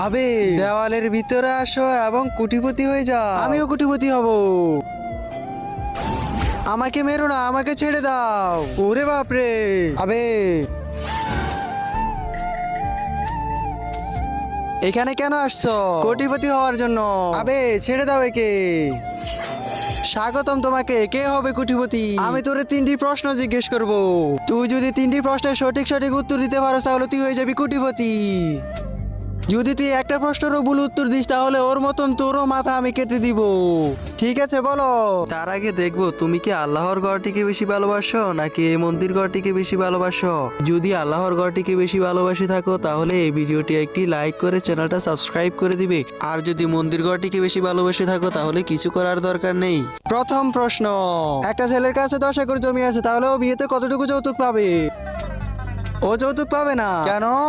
আবে দেওয়ালের ভিতরে আসো এবং কোটিপতি হয়ে যাও। আমিও কোটিপতি হব। আমাকে মেরো না, আমাকে ছেড়ে দাও। ওরে বাপরে। আবে এখানে কেন আসছো? কোটিপতি হওয়ার জন্য। আবে ছেড়ে দাও একে। স্বাগতম তোমাকে। কে হবে কোটিপতি? আমি তোরে 3টি প্রশ্ন জিজ্ঞেস করব। তুই যদি 3টি প্রশ্নের সঠিক সঠিক উত্তর দিতে পারো তাহলে তুই হয়ে যাবি কোটিপতি। যদি তুই একটা প্রশ্নেরও ভুল উত্তর দিস তাহলে ওর মতন তোরও মাথা আমি কেটে দিব। ঠিক আছে বলো। তার আগে দেখবো তুমি কি আল্লাহর ঘরটিকে বেশি ভালোবাসো নাকি এই মন্দির ঘরটিকে বেশি ভালোবাসো। যদি আল্লাহর ঘরটিকে বেশি ভালোবাসি থাকো তাহলে এই ভিডিওটি একটি লাইক করে চ্যানেলটা সাবস্ক্রাইব করে দিবে। আর যদি মন্দির ঘরটিকে বেশি ভালোবাসি থাকো তাহলে কিছু করার দরকার নেই। প্রথম প্রশ্ন, একটা ছেলের কাছে 10 একর জমি আছে, তাহলে ও বিয়েতে কতটুকু যৌতুক পাবে? ও যৌতুক পাবে না কেন?